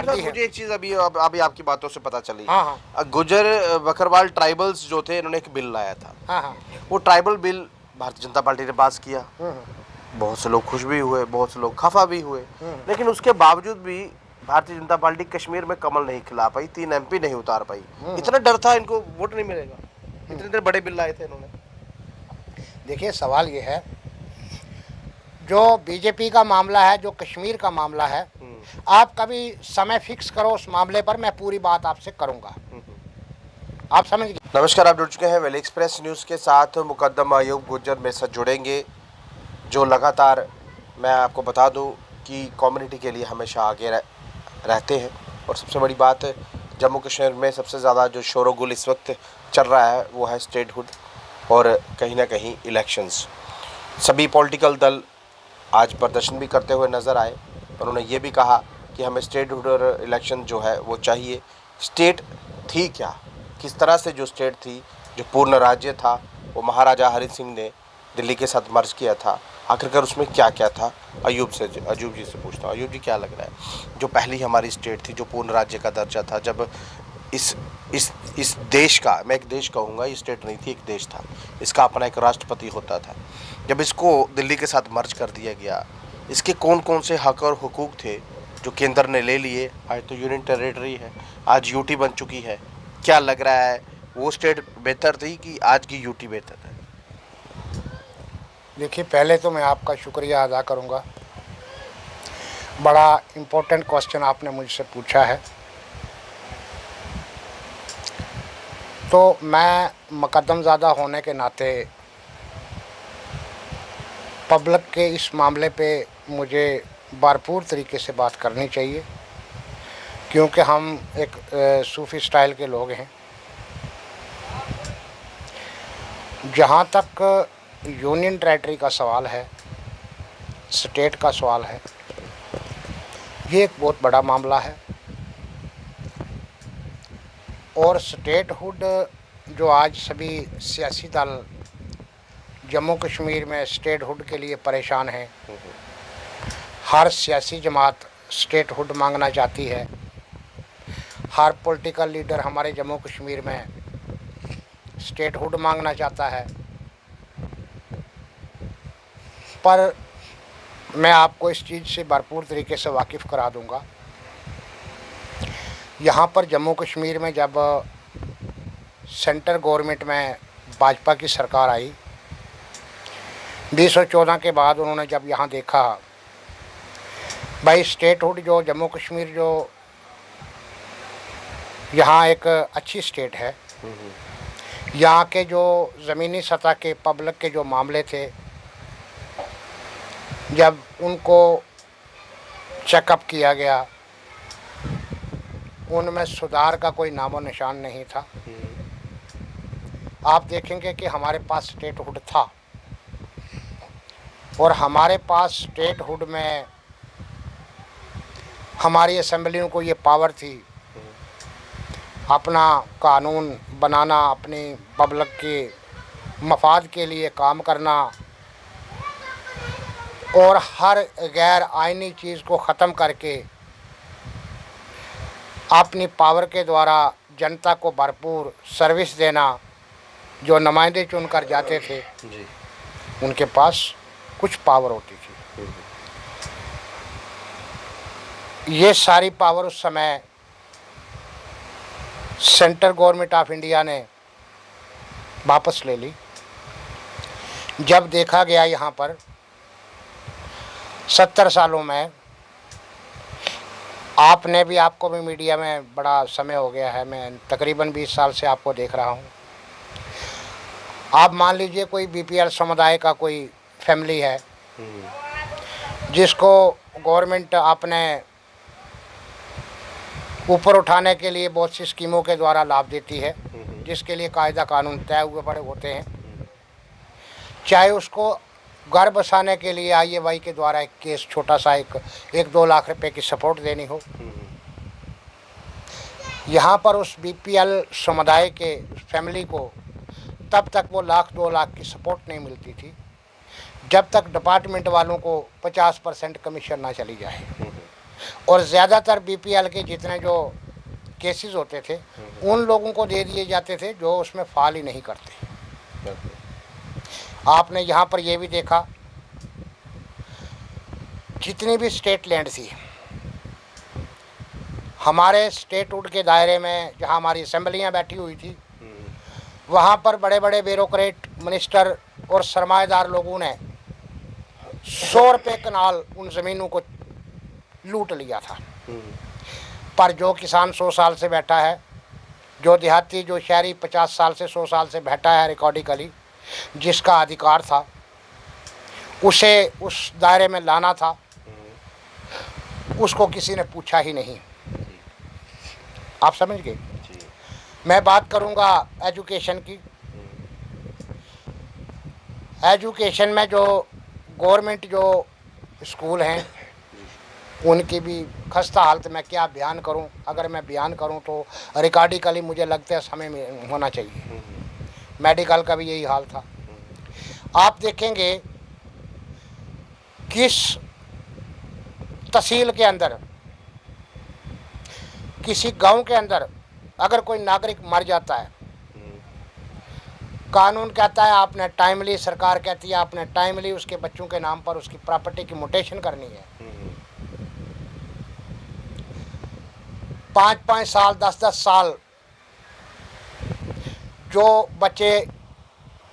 करती है। मुझे एक चीज अभी आपकी बातों से पता चली। हाँ हाँ गुजर बकरवाल ट्राइबल्स जो थे, इन्होंने एक बिल लाया था। हाँ हाँ। वो tribal bill Bharatiya Janata party ने पास किया। बहुत से लोग खुश भी हुए, बहुत से लोग खफा भी हुए, लेकिन उसके बावजूद भी भारतीय जनता पार्टी कश्मीर में कमल नहीं खिला पाई, 3 MP नहीं उतार पाई। इतना डर था इनको वोट नहीं मिलेगा, इतने बड़े बिल लाए थे इन्होंने। देखिए सवाल ये है, जो बीजेपी का मामला है, जो कश्मीर का मामला है, आप कभी समय फिक्स करो उस मामले पर, मैं पूरी बात आपसे करूंगा, आप समझ गए। नमस्कार, आप जुड़ चुके हैं वैली एक्सप्रेस न्यूज़ के साथ। मुकद्दम अयूब गुजर मेरे साथ जुड़ेंगे, जो लगातार, मैं आपको बता दूं कि कम्युनिटी के लिए हमेशा आगे रहते हैं। और सबसे बड़ी बात है, जम्मू कश्मीर में सबसे ज़्यादा जो शोर-गुल इस वक्त चल रहा है वो है स्टेटहुड और कहीं ना कहीं इलेक्शंस। सभी पॉलिटिकल दल आज प्रदर्शन भी करते हुए नज़र आए। उन्होंने ये भी कहा कि हमें स्टेटहुड और इलेक्शन जो है वो चाहिए। स्टेट थी क्या, किस तरह से जो स्टेट थी, जो पूर्ण राज्य था, वो महाराजा हरि सिंह ने दिल्ली के साथ मर्ज किया था, आखिरकार उसमें क्या क्या था। अयूब जी से पूछता हूँ। अयूब जी, क्या लग रहा है, जो पहली हमारी स्टेट थी, जो पूर्ण राज्य का दर्जा था, जब इस देश का, मैं एक देश कहूँगा, ये स्टेट नहीं थी, एक देश था, इसका अपना एक राष्ट्रपति होता था, जब इसको दिल्ली के साथ मर्ज कर दिया गया, इसके कौन कौन से हक और हुकूक थे जो केंद्र ने ले लिए। आज तो यूनियन टेरिटरी है, आज यूटी बन चुकी है। क्या लग रहा है, वो स्टेट बेहतर थी कि आज की यूटी बेहतर है? देखिए, पहले तो मैं आपका शुक्रिया अदा करूंगा, बड़ा इम्पोर्टेंट क्वेश्चन आपने मुझसे पूछा है। तो मैं मुकद्दमज़ादा होने के नाते पब्लिक के इस मामले पे मुझे भरपूर तरीके से बात करनी चाहिए, क्योंकि हम एक सूफी स्टाइल के लोग हैं। जहाँ तक यूनियन टेरिटरी का सवाल है, स्टेट का सवाल है, ये एक बहुत बड़ा मामला है। और स्टेटहुड जो आज सभी सियासी दल जम्मू कश्मीर में स्टेटहुड के लिए परेशान हैं, हर सियासी जमात स्टेटहुड मांगना चाहती है, हर पॉलिटिकल लीडर हमारे जम्मू कश्मीर में स्टेटहुड मांगना चाहता है। पर मैं आपको इस चीज़ से भरपूर तरीके से वाकिफ़ करा दूंगा। यहाँ पर जम्मू कश्मीर में जब सेंटर गवर्नमेंट में भाजपा की सरकार आई 2014 के बाद, उन्होंने जब यहाँ देखा भाई स्टेटहुड जो जम्मू कश्मीर जो यहाँ एक अच्छी स्टेट है, यहाँ के जो ज़मीनी सतह के पब्लिक के जो मामले थे, जब उनको चेकअप किया गया, उनमें सुधार का कोई नामो निशान नहीं था। आप देखेंगे कि हमारे पास स्टेटहुड था और हमारे पास स्टेटहुड में हमारी असेंबलियों को ये पावर थी अपना कानून बनाना, अपनी पब्लिक के मफाद के लिए काम करना और हर गैर आइनी चीज़ को ख़त्म करके अपनी पावर के द्वारा जनता को भरपूर सर्विस देना। जो नुमाइंदे चुनकर जाते थे जी, उनके पास कुछ पावर होती थी। ये सारी पावर उस समय सेंट्रल गवर्नमेंट ऑफ इंडिया ने वापस ले ली। जब देखा गया यहाँ पर 70 सालों में, आपने भी, आपको भी मीडिया में बड़ा समय हो गया है, मैं तकरीबन 20 साल से आपको देख रहा हूँ। आप मान लीजिए कोई BPL समुदाय का कोई फैमिली है जिसको गवर्नमेंट अपने ऊपर उठाने के लिए बहुत सी स्कीमों के द्वारा लाभ देती है, जिसके लिए कायदा कानून तय हुए पड़े होते हैं। चाहे उसको घर बसाने के लिए IAY के द्वारा एक केस, छोटा सा एक 2 लाख रुपए की सपोर्ट देनी हो, यहाँ पर उस BPL समुदाय के फैमिली को तब तक वो 1-2 लाख की सपोर्ट नहीं मिलती थी जब तक डिपार्टमेंट वालों को 50% कमीशन ना चली जाए। और ज़्यादातर बीपीएल के जितने जो केसेस होते थे उन लोगों को दे दिए जाते थे जो उसमें फाल ही नहीं करते। आपने यहाँ पर ये भी देखा, जितनी भी स्टेट लैंड थी हमारे स्टेटहुड के दायरे में, जहाँ हमारी असेंबलियाँ बैठी हुई थी, वहाँ पर बड़े बड़े ब्यूरोक्रेट, मिनिस्टर और सरमाएदार लोगों ने 100 रुपये कनाल उन ज़मीनों को लूट लिया था। पर जो किसान 100 साल से बैठा है, जो देहाती, जो शहरी 50 साल से 100 साल से बैठा है रिकॉर्डिकली, जिसका अधिकार था उसे उस दायरे में लाना था, उसको किसी ने पूछा ही नहीं। आप समझ गए। मैं बात करूंगा एजुकेशन की। एजुकेशन में जो गवर्नमेंट जो स्कूल हैं उनकी भी खस्ता हालत, मैं क्या बयान करूं। अगर मैं बयान करूं तो रिकॉर्डिकली मुझे लगता है समय में होना चाहिए। मेडिकल का भी यही हाल था। आप देखेंगे किस तहसील के अंदर, किसी गांव के अंदर अगर कोई नागरिक मर जाता है, कानून कहता है आपने टाइमली, सरकार कहती है आपने टाइमली उसके बच्चों के नाम पर उसकी प्रॉपर्टी की म्यूटेशन करनी है। 5-5 साल, 10-10 साल जो बच्चे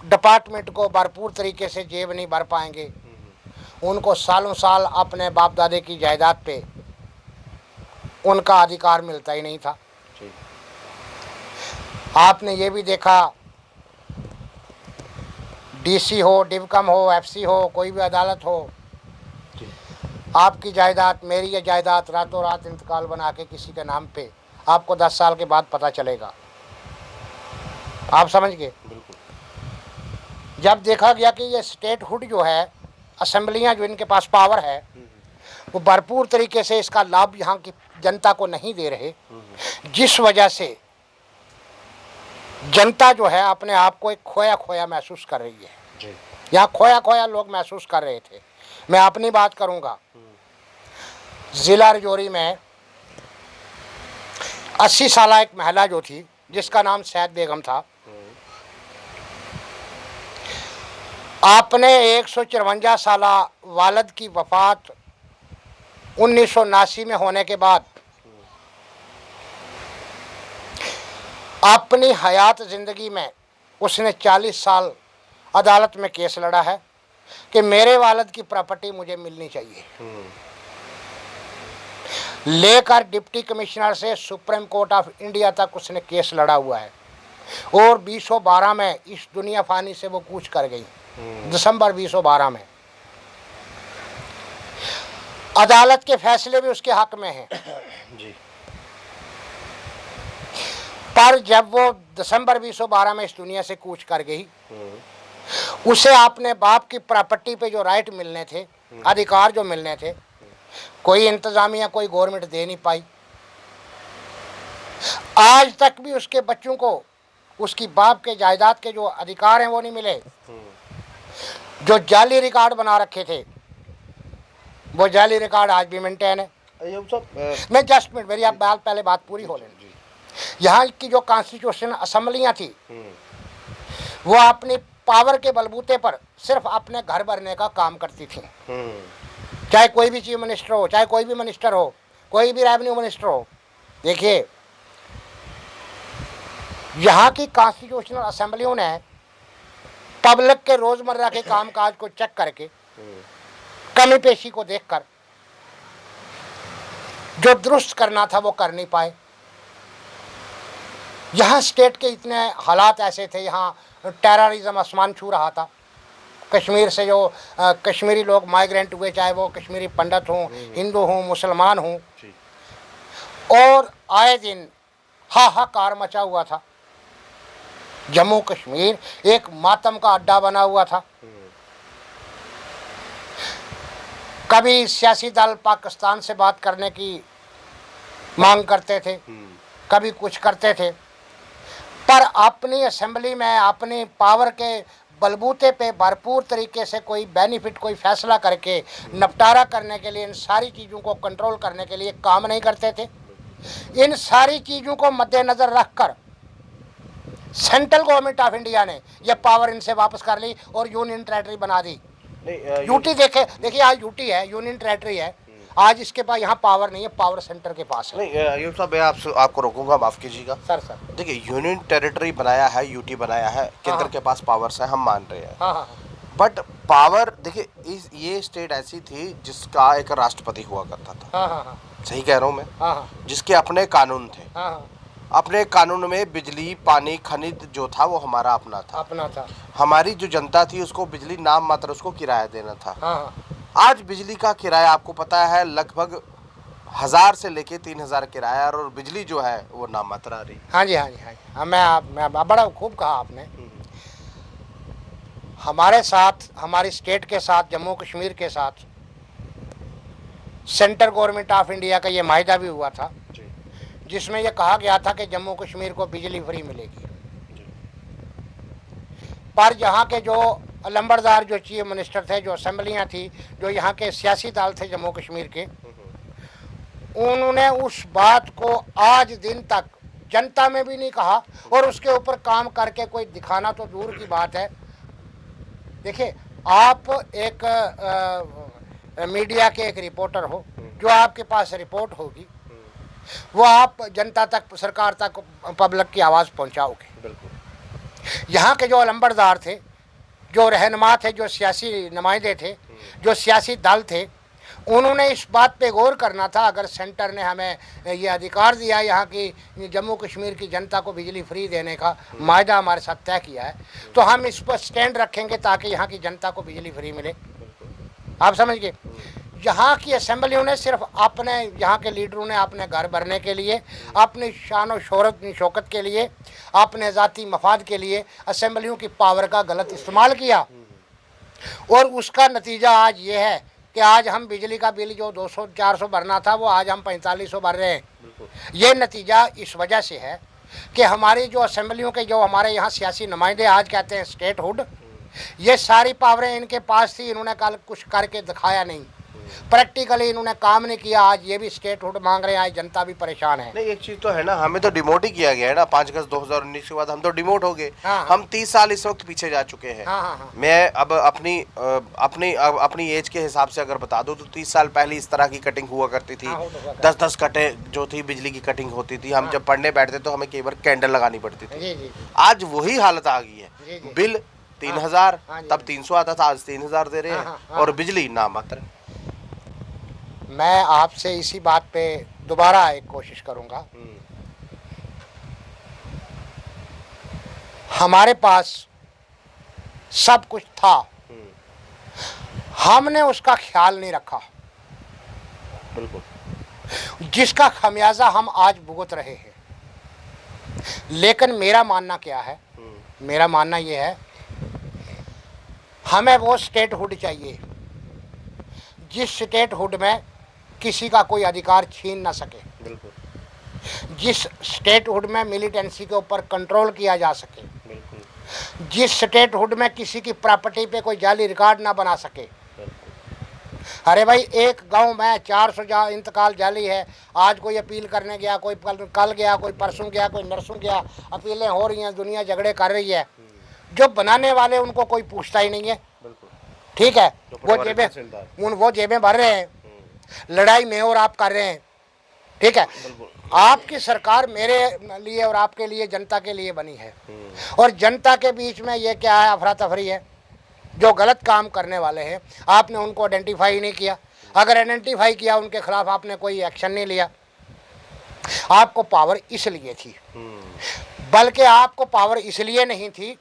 डिपार्टमेंट को भरपूर तरीके से जेब नहीं भर पाएंगे, उनको सालों साल अपने बाप दादे की जायदाद पे उनका अधिकार मिलता ही नहीं था। आपने ये भी देखा, डीसी हो, डिवकम हो, एफसी हो, कोई भी अदालत हो, आपकी जायदाद, मेरी ये जायदाद रातों रात इंतकाल बना के किसी के नाम पे आपको 10 साल के बाद पता चलेगा। आप समझ गए। जब देखा गया कि ये स्टेटहुड जो है, असेंबलियां जो इनके पास पावर है, वो भरपूर तरीके से इसका लाभ यहाँ की जनता को नहीं दे रहे, जिस वजह से जनता जो है अपने आप को एक खोया खोया महसूस कर रही है। यहाँ खोया खोया लोग महसूस कर रहे थे। मैं अपनी बात करूंगा। जिला राजौरी में 80 साल एक महिला जो थी, जिसका नाम सैयद बेगम था, आपने 154 साल वालिद की वफात 1979 में होने के बाद अपनी हयात ज़िंदगी में उसने 40 साल अदालत में केस लड़ा है कि मेरे वालिद की प्रॉपर्टी मुझे मिलनी चाहिए। लेकर डिप्टी कमिश्नर से सुप्रीम कोर्ट ऑफ इंडिया तक उसने केस लड़ा हुआ है और 2012 में इस दुनिया फानी से वो कूच कर गई। दिसंबर 2012 में अदालत के फैसले भी उसके हक में हैं। पर जब वो दिसंबर 2012 में इस दुनिया से कूच कर गई, उसे अपने बाप की प्रॉपर्टी पे जो राइट मिलने थे, अधिकार जो मिलने थे, कोई इंतजामिया, कोई गवर्नमेंट दे नहीं पाई। आज तक भी उसके बच्चों को उसकी बाप के जायदाद के जो अधिकार हैं वो नहीं मिले। जो जाली रिकॉर्ड बना रखे थे, वो जाली रिकॉर्ड आज भी मेंटेन है। मैं जस्ट मिनट, मेरी आप पहले बात पूरी हो लेनी। यहाँ की जो कॉन्स्टिट्यूशन असेंबलियाँ थी, वो अपनी पावर के बलबूते पर सिर्फ अपने घर भरने का काम करती थी। चाहे कोई भी चीफ मिनिस्टर हो, चाहे कोई भी मिनिस्टर हो, कोई भी रेवेन्यू मिनिस्टर हो। देखिए, यहाँ की कॉन्स्टिट्यूशनल असेंबलियों ने पब्लिक के रोजमर्रा के कामकाज को चेक करके, कमी पेशी को देखकर जो दुरुस्त करना था वो कर नहीं पाए। यहाँ स्टेट के इतने हालात ऐसे थे, यहाँ टेररिज्म आसमान छू रहा था। कश्मीर से जो कश्मीरी लोग माइग्रेंट हुए, चाहे वो कश्मीरी पंडित हों, हिंदू हों, मुसलमान हों, और आए दिन हाहाकार मचा हुआ था। जम्मू कश्मीर एक मातम का अड्डा बना हुआ था। कभी सियासी दल पाकिस्तान से बात करने की मांग करते थे, कभी कुछ करते थे, पर अपनी असेंबली में अपनी पावर के बलबूते पे भरपूर तरीके से कोई बेनिफिट, कोई फैसला करके निपटारा करने के लिए, इन सारी चीज़ों को कंट्रोल करने के लिए काम नहीं करते थे। इन सारी चीज़ों को मद्देनज़र रखकर सेंट्रल गवर्नमेंट ऑफ इंडिया ने यह पावर इनसे वापस कर ली और यूनियन टेरेटरी बना दी। यूटी देखिए आज यूटी है, यूनियन टेरेटरी है, आज इसके पास यहाँ पावर नहीं है, पावर सेंटर के पास है। नहीं अयूब साहब, मैं आपको रोकूंगा, माफ़ कीजिएगा सर। देखिए, यूनियन टेरिटरी बनाया है, यूटी बनाया है, केंद्र के पास पावर्स है, हम मान रहे हैं। हाँ। बट पावर देखिए, ये स्टेट ऐसी थी जिसका एक राष्ट्रपति हुआ करता था। हाँ। सही कह रहा हूँ मैं? हाँ। जिसके अपने कानून थे। हाँ। अपने कानून में बिजली, पानी, खनिज जो था वो हमारा अपना था। हमारी जो जनता थी उसको बिजली नाम मात्र उसको किराया देना था। हाँ। आज बिजली का किराया आपको पता है लगभग 1000 से लेके 3000 किराया, और बिजली जो है वो नाम मात्र आ रही। हाँ जी। मैं बड़ा खूब कहा आपने। हमारे साथ, हमारी स्टेट के साथ, जम्मू कश्मीर के साथ सेंट्रल गवर्नमेंट ऑफ इंडिया का ये माहिदा भी हुआ था, जिसमें यह कहा गया था कि जम्मू कश्मीर को बिजली फ्री मिलेगी। पर यहाँ के जो लंबरदार, जो चीफ मिनिस्टर थे, जो असेंबलियाँ थी, जो यहाँ के सियासी दल थे जम्मू कश्मीर के, उन्होंने उस बात को आज दिन तक जनता में भी नहीं कहा, और उसके ऊपर काम करके कोई दिखाना तो दूर की बात है। देखिए, आप एक मीडिया के एक रिपोर्टर हो, जो आपके पास रिपोर्ट होगी वो आप जनता तक, सरकार तक, पब्लिक की आवाज़ पहुंचाओगे। यहाँ के जो लंबरदार थे, जो रहनुमा थे, जो सियासी नुमाइंदे थे, जो सियासी दल थे, उन्होंने इस बात पे गौर करना था। अगर सेंटर ने हमें ये अधिकार दिया, यहाँ की जम्मू कश्मीर की जनता को बिजली फ्री देने का मायदा हमारे साथ तय किया है, तो हम इस पर स्टैंड रखेंगे ताकि यहाँ की जनता को बिजली फ्री मिले। आप समझ गए? यहाँ की असेंबलियों ने सिर्फ अपने, यहाँ के लीडरों ने अपने घर भरने के लिए, अपनी शान और शौकत के लिए, अपने ज़ाती मफाद के लिए असेंबलियों की पावर का गलत इस्तेमाल किया, और उसका नतीजा आज ये है कि आज हम बिजली का बिल जो 200-400 भरना था वो आज हम 4500 भर रहे हैं। ये नतीजा इस वजह से है कि हमारी जो असेंबलियों के, जो हमारे यहाँ सियासी नुमाइंदे आज कहते हैं स्टेट हुड, ये सारी पावरें इनके पास थी, इन्होंने कल कुछ करके दिखाया नहीं, प्रैक्टिकली इन्होंने काम नहीं किया। आज ये भी स्टेट हुड मांग रहे हैं, आज जनता भी परेशान है। नहीं, एक चीज तो है ना, हमें तो डिमोट ही किया गया है ना, 5 अगस्त 2019 के बाद हम तो डिमोट हो गए। हाँ। हम 30 साल इस वक्त पीछे जा चुके हैं। हाँ। मैं अब अपनी एज के हिसाब से अगर बता दूं तो 30 साल पहले इस तरह की कटिंग हुआ करती थी। 10-10 कटें जो थी बिजली की कटिंग होती थी। हम जब पढ़ने बैठते तो हमें केवल कैंडल लगानी पड़ती थी। आज वही हालत आ गई है। बिल 3000, तब 300 आता था, आज 3000 दे रहे हैं, और बिजली नाम मात्र। मैं आपसे इसी बात पे दोबारा एक कोशिश करूंगा। हमारे पास सब कुछ था, हमने उसका ख्याल नहीं रखा, बिल्कुल, जिसका खमियाजा हम आज भुगत रहे हैं। लेकिन मेरा मानना क्या है? मेरा मानना ये है, हमें वो स्टेट हुड चाहिए जिस स्टेट हुड में किसी का कोई अधिकार छीन ना सके, जिस स्टेट हुड में मिलिटेंसी के ऊपर कंट्रोल किया जा सके, जिस स्टेट हुड में किसी की प्रॉपर्टी पे कोई जाली रिकॉर्ड ना बना सके। अरे भाई, एक गांव में 400 इंतकाल जाली है। आज कोई अपील करने गया, कोई कल गया, कोई परसों गया, कोई नरसों गया, अपीलें हो रही हैं, दुनिया झगड़े कर रही है। जो बनाने वाले उनको कोई पूछता ही नहीं है। ठीक है, वो जेबें भर रहे हैं, लड़ाई में और आप कर रहे हैं। ठीक है, आपकी सरकार मेरे लिए और आपके लिए, जनता के लिए बनी है, और जनता के बीच में ये क्या है, अफरा तफरी है। जो गलत काम करने वाले हैं आपने उनको आइडेंटिफाई नहीं किया। अगर आइडेंटिफाई किया, उनके खिलाफ आपने कोई एक्शन नहीं लिया। आपको पावर इसलिए थी, बल्कि आपको पावर इसलिए नहीं थी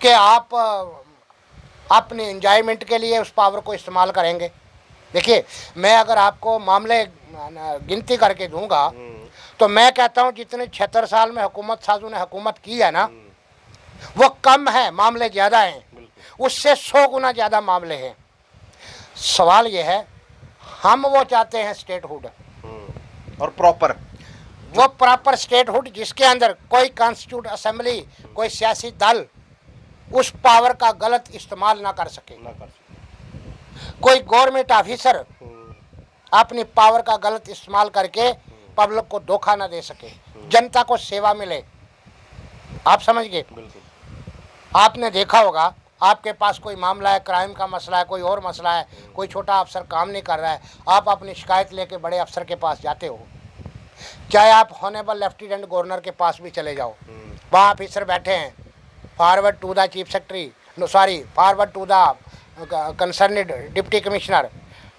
कि आप अपने एंजॉयमेंट के लिए उस पावर को इस्तेमाल करेंगे। देखिए, मैं अगर आपको मामले गिनती करके दूंगा तो मैं कहता हूं जितने 76 साल में हुकूमत साजों ने हुकूमत की है ना, वो कम है, मामले ज़्यादा हैं, उससे 100 गुना ज़्यादा मामले हैं। सवाल ये है, हम वो चाहते हैं स्टेट हुड, और प्रॉपर स्टेट हुड जिसके अंदर कोई कॉन्स्टिट्यूट असेंबली, कोई सियासी दल उस पावर का गलत इस्तेमाल ना कर सके। कोई गवर्नमेंट ऑफिसर अपनी पावर का गलत इस्तेमाल करके पब्लिक को धोखा ना दे सके, जनता को सेवा मिले। आप समझ गए। आपने देखा होगा, आपके पास कोई मामला है, क्राइम का मसला है, कोई और मसला है, कोई छोटा अफसर काम नहीं कर रहा है, आप अपनी शिकायत लेके बड़े अफसर के पास जाते हो। चाहे आप ऑनरेबल लेफ्टिनेंट गवर्नर के पास भी चले जाओ, वहाँ ऑफिसर बैठे हैं, forward to the chief secretary, forward to the concerned deputy commissioner.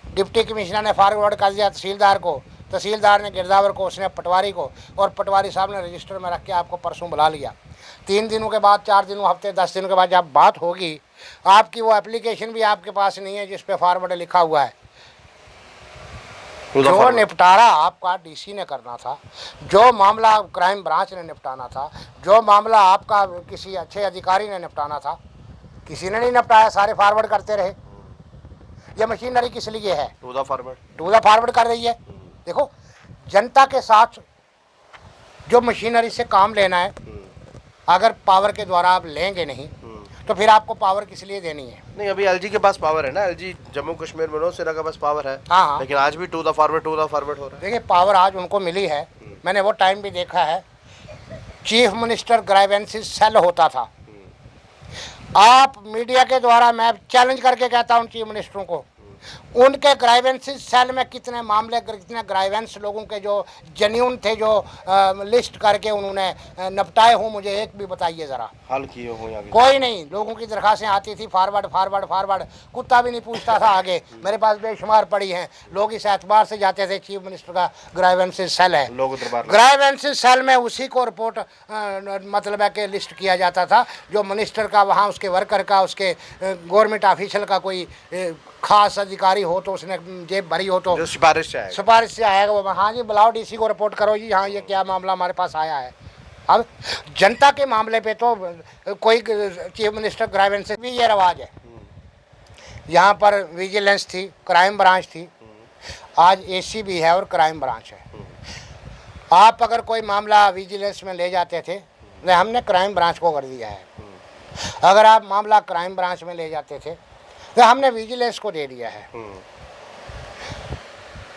Deputy commissioner ने फॉरवर्ड कर दिया तहसीलदार को, तहसीलदार ने गिरदावर को, उसने पटवारी को, और पटवारी साहब ने रजिस्टर में रख के आपको परसों बुला लिया। 3 दिनों के बाद, 4 दिनों, हफ्ते, 10 दिनों के बाद जब बात होगी, आपकी वो एप्लीकेशन भी आपके पास नहीं है जिस पे फॉरवर्ड लिखा हुआ है। जो निपटारा आपका डीसी ने करना था, जो मामला क्राइम ब्रांच ने निपटाना था, जो मामला आपका किसी अच्छे अधिकारी ने निपटाना था, किसी ने नहीं निपटाया, सारे फॉरवर्ड करते रहे। ये मशीनरी किस लिए है? टू द फॉरवर्ड कर रही है। देखो, जनता के साथ जो मशीनरी से काम लेना है, अगर पावर के द्वारा आप लेंगे नहीं तो फिर आपको पावर किस लिए देनी है? नहीं, अभी एलजी के पास पावर है ना, एलजी जम्मू कश्मीर मनोज सिन्हा के पास पावर है। हाँ, लेकिन आज भी टू द फॉरवर्ड हो रहा है। देखिए, पावर आज उनको मिली है। मैंने वो टाइम भी देखा है, चीफ मिनिस्टर ग्राइवेंसेस सेल होता था। आप मीडिया के द्वारा, मैं चैलेंज करके कहता हूँ चीफ मिनिस्टरों को, उनके ग्राइवेंसेस सेल में कितने मामले, कितने ग्राइवेंस लोगों के जो जेन्युइन थे, जो लिस्ट करके उन्होंने निपटाए हों, मुझे एक भी बताइए ज़रा। हल किए हो? कोई नहीं। लोगों की दरखास्तें आती थी, फॉरवर्ड, कुत्ता भी नहीं पूछता था आगे। मेरे पास बेशुमार पड़ी हैं। लोग इस एतबार से जाते थे, चीफ मिनिस्टर का ग्राइवेंसेस सेल है, ग्राइवेंसेस सेल में उसी को रिपोर्ट मतलब है कि लिस्ट किया जाता था, जो मिनिस्टर का, वहाँ उसके वर्कर का, उसके गवर्नमेंट ऑफिशियल का कोई खास अधिकारी हो तो उसने जेब भरी हो तो सिफारिश से आएगा वो, हाँ जी बुलाओ डीसी को, रिपोर्ट करो जी, हाँ ये क्या मामला हमारे पास आया है। अब जनता के मामले पे तो कोई चीफ मिनिस्टर ग्राइवेंसेस भी, ये रवाज है। यहाँ पर विजिलेंस थी, क्राइम ब्रांच थी, आज एसीबी है और क्राइम ब्रांच है। आप अगर कोई मामला विजिलेंस में ले जाते थे, तो हमने क्राइम ब्रांच को कर दिया है। अगर आप मामला क्राइम ब्रांच में ले जाते थे तो हमने विजिलेंस को दे दिया है।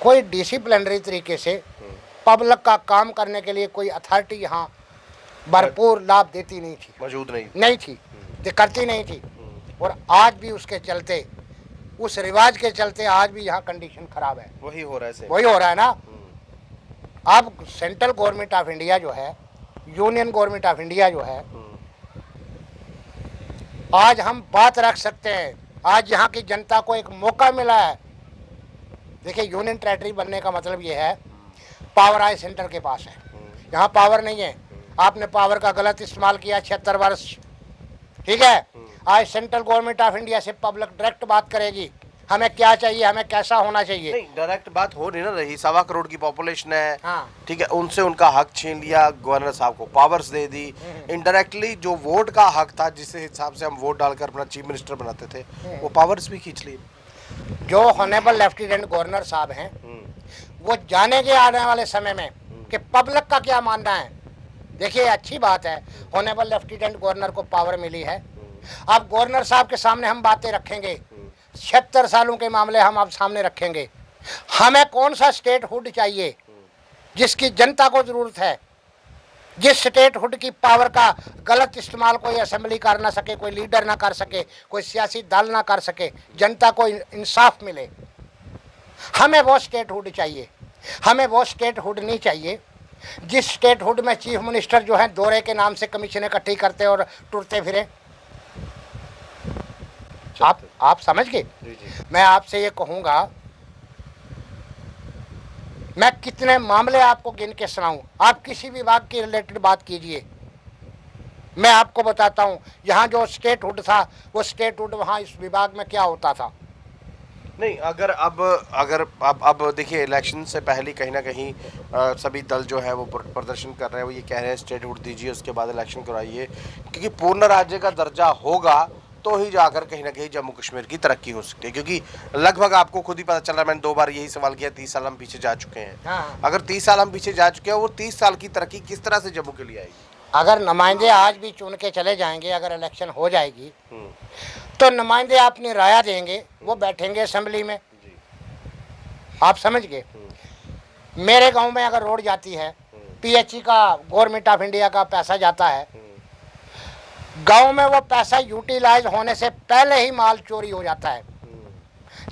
कोई डिसिप्लिनरी तरीके से पब्लिक का काम करने के लिए कोई अथॉरिटी यहाँ भरपूर लाभ देती नहीं थी, मौजूद नहीं थी, करती नहीं थी। और आज भी उसके चलते, उस रिवाज के चलते आज भी यहाँ कंडीशन खराब है। वही हो रहा है ना। अब सेंट्रल गवर्नमेंट ऑफ इंडिया जो है, यूनियन गवर्नमेंट ऑफ इंडिया जो है, आज हम बात रख सकते हैं। आज यहाँ की जनता को एक मौका मिला है। देखिए, यूनियन टेरिटरी बनने का मतलब ये है, पावर आज सेंटर के पास है, यहाँ पावर नहीं है। आपने पावर का गलत इस्तेमाल किया 76 वर्ष, ठीक है। आज सेंट्रल गवर्नमेंट ऑफ इंडिया से पब्लिक डायरेक्ट बात करेगी, हमें क्या चाहिए, हमें कैसा होना चाहिए। नहीं, डायरेक्ट बात हो नहीं ना रही। 1.25 करोड़ की पॉपुलेशन है, हाँ, ठीक है, उनसे उनका हक छीन लिया, गवर्नर साहब को पावर्स दे दी। इनडायरेक्टली जो वोट का हक था, जिस हिसाब से हम वोट डालकर अपना चीफ मिनिस्टर बनाते थे, वो पावर्स भी खींच लिए। जो ऑनरेबल लेफ्टिनेंट गवर्नर साहब हैं, वो जानेंगे आने वाले समय में कि पब्लिक का क्या मानना है। देखिए, अच्छी बात है, ऑनरेबल लेफ्टिनेंट गवर्नर को पावर मिली है। अब गवर्नर साहब के सामने हम बातें रखेंगे, 76 सालों के मामले हम आप सामने रखेंगे। हमें कौन सा स्टेट हुड चाहिए जिसकी जनता को ज़रूरत है, जिस स्टेट हुड की पावर का गलत इस्तेमाल कोई असेंबली कर ना सके, कोई लीडर ना कर सके, कोई सियासी दल ना कर सके, जनता को इंसाफ मिले। हमें वो स्टेट हुड चाहिए। हमें वो स्टेट हुड नहीं चाहिए जिस स्टेट हुड में चीफ मिनिस्टर जो है दौरे के नाम से कमीशन इकट्ठी करते और टूटते फिरे। आप समझ गए। मैं आपसे ये कहूँगा, मैं कितने मामले आपको गिन के सुनाऊं, आप किसी विभाग के रिलेटेड बात कीजिए, मैं आपको बताता हूं यहाँ जो स्टेट हुड था, वो स्टेट हुड वहाँ इस विभाग में क्या होता था। नहीं, अगर अब देखिए, इलेक्शन से पहले कहीं ना कहीं सभी दल जो है वो प्रदर्शन कर रहे हैं, वो ये कह रहे हैं स्टेट हुड दीजिए, उसके बाद इलेक्शन करवाइए, क्योंकि पूर्ण राज्य का दर्जा होगा तो ही जाकर कहीं ना कहीं जम्मू कश्मीर की तरक्की हो सकती है। क्योंकि लगभग आपको खुद ही पता चल रहा है, मैंने 2 बार यही सवाल किया, 30 साल हम पीछे जा चुके हैं। हाँ। अगर 30 साल हम पीछे जा चुके हैं, वो 30 साल की तरक्की किस तरह से जम्मू के लिए आएगी? अगर नुमाइंदे आज भी चुन के चले जाएंगे, अगर इलेक्शन हो जाएगी तो नुमाइंदे अपनी राय देंगे, वो बैठेंगे असेंबली में। आप समझ गए। मेरे गांव में अगर रोड जाती है, पीएचई का, गवर्नमेंट ऑफ इंडिया का पैसा जाता है, गांव में वो पैसा यूटिलाइज होने से पहले ही माल चोरी हो जाता है।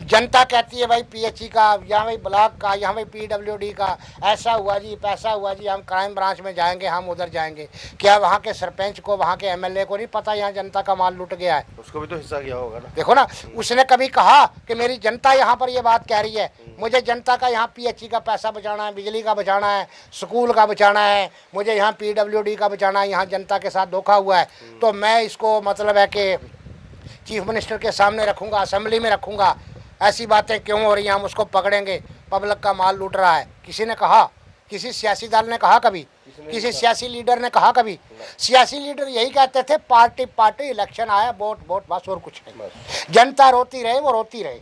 जनता कहती है भाई पीएचई का, यहाँ भाई ब्लॉक का, यहाँ भाई पीडब्ल्यूडी का ऐसा हुआ जी, पैसा हुआ जी, हम क्राइम ब्रांच में जाएंगे, हम उधर जाएंगे। क्या वहाँ के सरपंच को, वहाँ के एमएलए को नहीं पता यहाँ जनता का माल लूट गया है? उसको भी तो हिस्सा गया होगा ना। देखो ना, उसने कभी कहा कि मेरी जनता यहाँ पर ये बात कह रही है, मुझे जनता का यहाँ पीएचई का पैसा बचाना है, बिजली का बचाना है, स्कूल का बचाना है, मुझे यहाँ पीडब्ल्यूडी का बचाना है, यहाँ जनता के साथ धोखा हुआ है, तो मैं इसको मतलब है कि चीफ मिनिस्टर के सामने रखूँगा, असेंबली में रखूँगा, ऐसी बातें क्यों हो रही हैं, हम उसको पकड़ेंगे, पब्लिक का माल लूट रहा है। किसी ने कहा? किसी सियासी दल ने कहा कभी? किसी सियासी लीडर ने कहा कभी? सियासी लीडर यही कहते थे, पार्टी पार्टी, इलेक्शन आया, वोट वोट, बस और कुछ नहीं। जनता रोती रहे, वो रोती रहे।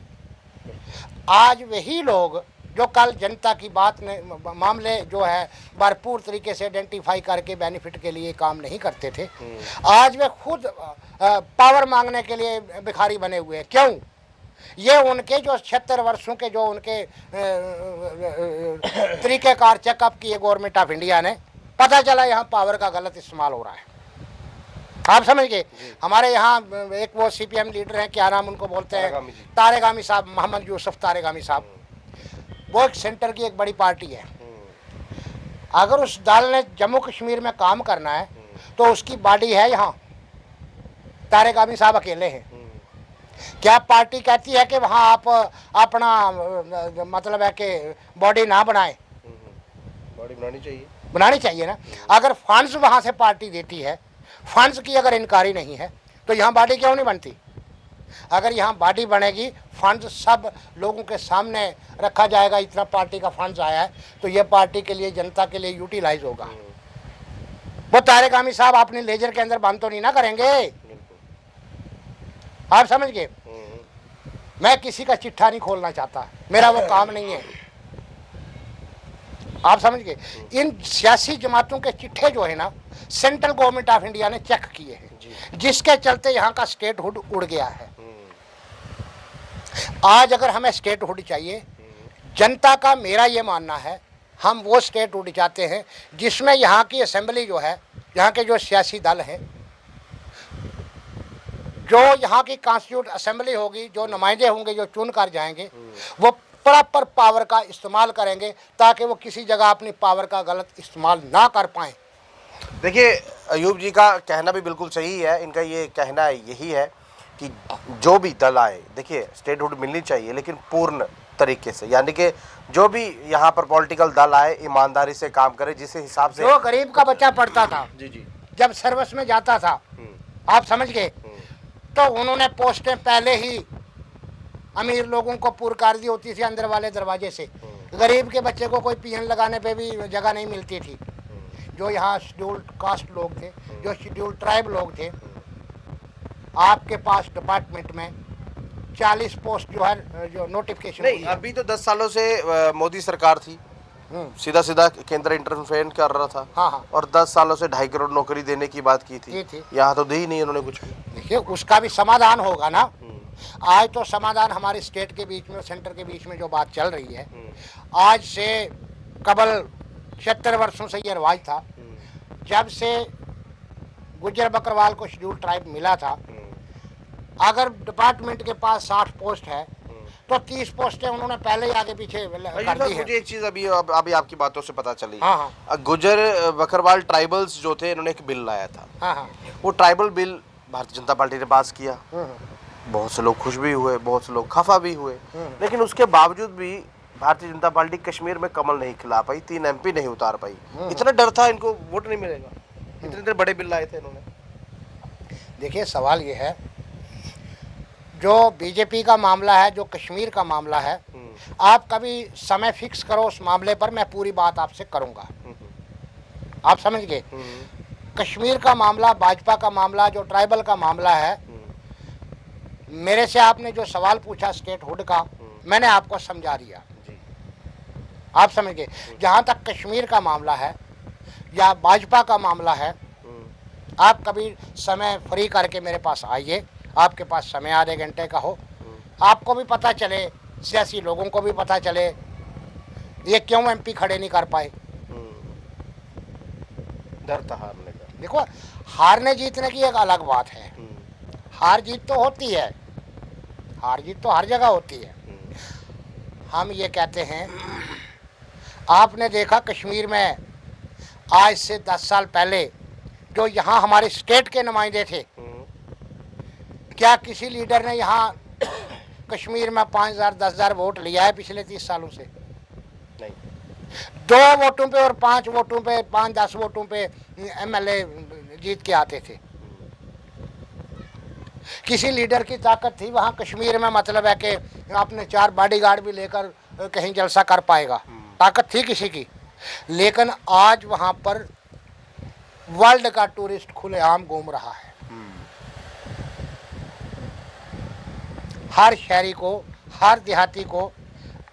आज वही लोग जो कल जनता की बात ने मामले जो है भरपूर तरीके से आइडेंटिफाई करके बेनिफिट के लिए काम नहीं करते थे, आज वे खुद पावर मांगने के लिए भिखारी बने हुए हैं। क्यों? ये उनके जो 76 वर्षों के जो उनके तरीक़ेकार चेकअप किए गवर्नमेंट ऑफ इंडिया ने, पता चला यहाँ पावर का गलत इस्तेमाल हो रहा है। आप समझ गए। हमारे यहाँ एक वो सीपीएम लीडर हैं, क्या नाम उनको बोलते हैं, तारेगामी साहब, मोहम्मद यूसुफ तारेगामी साहब। वो एक सेंटर की एक बड़ी पार्टी है। अगर उस दल ने जम्मू कश्मीर में काम करना है तो उसकी बॉडी है यहाँ, तारेगामी साहब अकेले हैं। क्या पार्टी कहती है कि वहाँ आप अपना मतलब है कि बॉडी ना बनाए? बॉडी बनानी चाहिए ना। अगर फंड्स वहाँ से पार्टी देती है, फंड्स की अगर इनकारी नहीं है तो यहाँ बॉडी क्यों नहीं बनती? अगर यहाँ बॉडी बनेगी, फंड सब लोगों के सामने रखा जाएगा, इतना पार्टी का फंड्स आया है, तो ये पार्टी के लिए, जनता के लिए यूटिलाइज होगा। वो तारेगामी साहब अपने लेजर के अंदर बंद तो नहीं ना करेंगे। आप समझ गए। मैं किसी का चिट्ठा नहीं खोलना चाहता, मेरा वो काम नहीं है। आप समझ गए। इन सियासी जमातों के चिट्ठे जो है ना, सेंट्रल गवर्नमेंट ऑफ इंडिया ने चेक किए हैं, जिसके चलते यहाँ का स्टेटहुड उड़ गया है। आज अगर हमें स्टेटहुड चाहिए, जनता का मेरा ये मानना है, हम वो स्टेटहुड चाहते हैं जिसमें यहाँ की असेंबली जो है, यहाँ के जो सियासी दल हैं, जो यहाँ की कॉन्स्टिट्यूट असेंबली होगी, जो नुमाइंदे होंगे, जो चुन कर जाएंगे, वो प्रॉपर पावर का इस्तेमाल करेंगे ताकि वो किसी जगह अपनी पावर का गलत इस्तेमाल ना कर पाएँ। देखिए, अयूब जी का कहना भी बिल्कुल सही है। इनका ये कहना यही है कि जो भी दल आए, देखिए स्टेटहुड मिलनी चाहिए लेकिन पूर्ण तरीके से, यानी कि जो भी यहाँ पर पॉलिटिकल दल आए ईमानदारी से काम करे, जिस हिसाब से जो गरीब का बच्चा पढ़ता था, जी जब सर्विस में जाता था, आप समझ गए, तो उन्होंने पोस्टें पहले ही अमीर लोगों को पूरी कर दी होती थी अंदर वाले दरवाजे से। गरीब के बच्चे को कोई पीएन लगाने पे भी जगह नहीं मिलती थी। जो यहाँ शेड्यूल्ड कास्ट लोग थे, जो शेड्यूल्ड ट्राइब लोग थे, आपके पास डिपार्टमेंट में 40 पोस्ट जो है, जो नोटिफिकेशन नहीं, अभी तो 10 सालों से मोदी सरकार थी, सीधा सीधा केंद्र इंटरफेयर कर रहा था। हाँ। और 10 सालों से 2.5 करोड़ नौकरी देने की बात की थी। यहाँ तो दी ही नहीं उन्होंने कुछ भी। देखिए, उसका भी समाधान होगा ना। आज तो समाधान हमारे स्टेट के बीच में, सेंटर के बीच में जो बात चल रही है, आज से कबल 76 वर्षों से ये रिवाज था। जब से गुज्जर बकरवाल को शेड्यूल ट्राइब मिला था, अगर डिपार्टमेंट के पास 60 पोस्ट है तो 30 पोस्टें उन्होंने पहले ही आगे पीछे कर दी है। मुझे एक चीज़ अभी आपकी बातों से पता चली। हाँ। गुज्जर बकरवाल ट्राइबल्स जो थे, इन्होंने एक बिल लाया था। हाँ। वो tribal bill Bharatiya Janata party ने पास किया। बहुत से लोग खुश भी हुए, बहुत से लोग खफा भी हुए, लेकिन उसके बावजूद भी भारतीय जनता पार्टी कश्मीर में कमल नहीं खिला पाई, 3 MP नहीं उतार पाई। इतना डर था इनको वोट नहीं मिलेगा, इतने बड़े बिल लाए थे इन्होंने। देखिए, सवाल ये है, जो बीजेपी का मामला है, जो कश्मीर का मामला है, आप कभी समय फिक्स करो उस मामले पर, मैं पूरी बात आपसे करूंगा। आप समझ गए। कश्मीर का मामला, भाजपा का मामला, जो ट्राइबल का मामला है, मेरे से आपने जो सवाल पूछा स्टेटहुड का, मैंने आपको समझा दिया। आप समझ गए। जहाँ तक कश्मीर का मामला है या भाजपा का मामला है, आप कभी समय फ्री करके मेरे पास आइए, आपके पास समय आधे घंटे का हो, आपको भी पता चले, सियासी लोगों को भी पता चले ये क्यों एमपी खड़े नहीं कर पाए। डर था हारने का। देखो, हारने जीतने की एक अलग बात है, हार जीत तो होती है, हार जीत तो हर जगह होती है। हम ये कहते हैं, आपने देखा कश्मीर में आज से 10 साल पहले जो यहाँ हमारे स्टेट के नुमाइंदे थे, क्या किसी लीडर ने यहाँ कश्मीर में 5,000 10,000 वोट लिया है पिछले 30 सालों से? नहीं। 2 वोटों पे और 5 वोटों पे, 5-10 वोटों पे एमएलए जीत के आते थे। किसी लीडर की ताकत थी वहाँ कश्मीर में, मतलब है कि अपने 4 बॉडीगार्ड भी लेकर कहीं जलसा कर पाएगा, ताकत थी किसी की। लेकिन आज वहाँ पर वर्ल्ड का टूरिस्ट खुलेआम घूम रहा है। हर शहरी को, हर देहाती को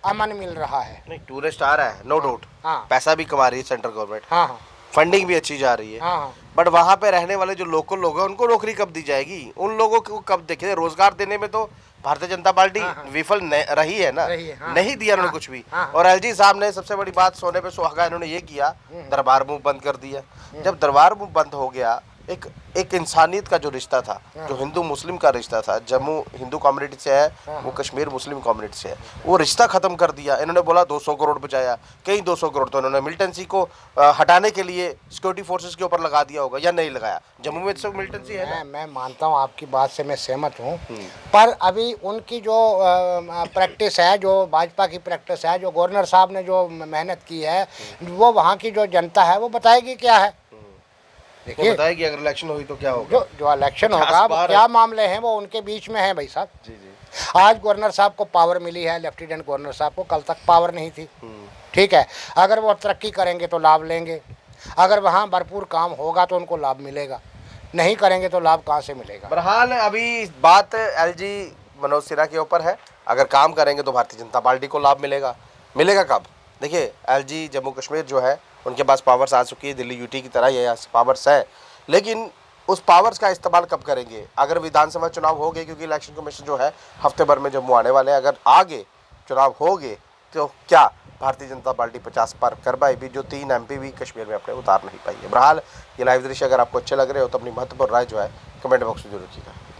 अमन मिल रहा है। नहीं, टूरिस्ट आ रहा है, नो डाउट। हाँ। पैसा भी कमा रही है सेंट्रल गवर्नमेंट। हाँ हाँ फंडिंग भी अच्छी जा रही है। हाँ। बट वहाँ पे रहने वाले जो लोकल लोग हैं उनको नौकरी कब दी जाएगी? उन लोगों को कब देखे? रोजगार देने में तो भारतीय जनता पार्टी विफल रही है ना। नहीं दिया उन्होंने कुछ भी। और एलजी साहब ने सबसे बड़ी बात, सोने पे सुहागा इन्होंने ये किया, दरबार मुंह बंद कर दिया। जब दरबार मुंह बंद हो गया, एक इंसानियत का जो रिश्ता था, जो हिंदू मुस्लिम का रिश्ता था, जम्मू हिंदू कम्युनिटी से है, वो कश्मीर मुस्लिम कम्युनिटी से है, वो रिश्ता खत्म कर दिया इन्होंने। बोला 200 करोड़ बचाया, कहीं 200 करोड़ तो इन्होंने मिलिटेंसी को हटाने के लिए सिक्योरिटी फोर्सेस के ऊपर लगा दिया होगा, या नहीं लगाया? जम्मू में तो मिलिटेंसी है ना। मैं मानता हूँ, आपकी बात से मैं सहमत हूँ, पर अभी उनकी जो प्रैक्टिस है, जो भाजपा की प्रैक्टिस है, जो गवर्नर साहब ने जो मेहनत की है, वो वहाँ की जो जनता है वो बताएगी क्या है। देखिए, बताएगी अगर इलेक्शन हुई तो क्या होगा। जो इलेक्शन होगा, क्या मामले हैं वो उनके बीच में है भाई साहब। जी जी। आज गवर्नर साहब को पावर मिली है, लेफ्टिनेंट गवर्नर साहब को कल तक पावर नहीं थी। ठीक है, अगर वो तरक्की करेंगे तो लाभ लेंगे, अगर वहाँ भरपूर काम होगा तो उनको लाभ मिलेगा, नहीं करेंगे तो लाभ कहाँ से मिलेगा। बहरहाल अभी बात एलजी मनोज सिन्हा के ऊपर है, अगर काम करेंगे तो भारतीय जनता पार्टी को लाभ मिलेगा। मिलेगा कब? देखिए, एलजी जम्मू कश्मीर जो है उनके पास पावर्स आ चुकी है, दिल्ली यूटी की तरह ये पावर्स है, लेकिन उस पावर्स का इस्तेमाल कब करेंगे? अगर विधानसभा चुनाव हो गए, क्योंकि इलेक्शन कमीशन जो है हफ्ते भर में जम्मू आने वाले हैं, अगर आगे चुनाव हो गए तो क्या भारतीय जनता पार्टी 50 पार कर पाएगी? जो 3 एमपी भी कश्मीर में अपने उतार नहीं पाई है। बहरहाल ये लाइव दृश्य अगर आपको अच्छे लग रहे हो तो अपनी महत्वपूर्ण राय जो है कमेंट बॉक्स में जरूर कीजिएगा।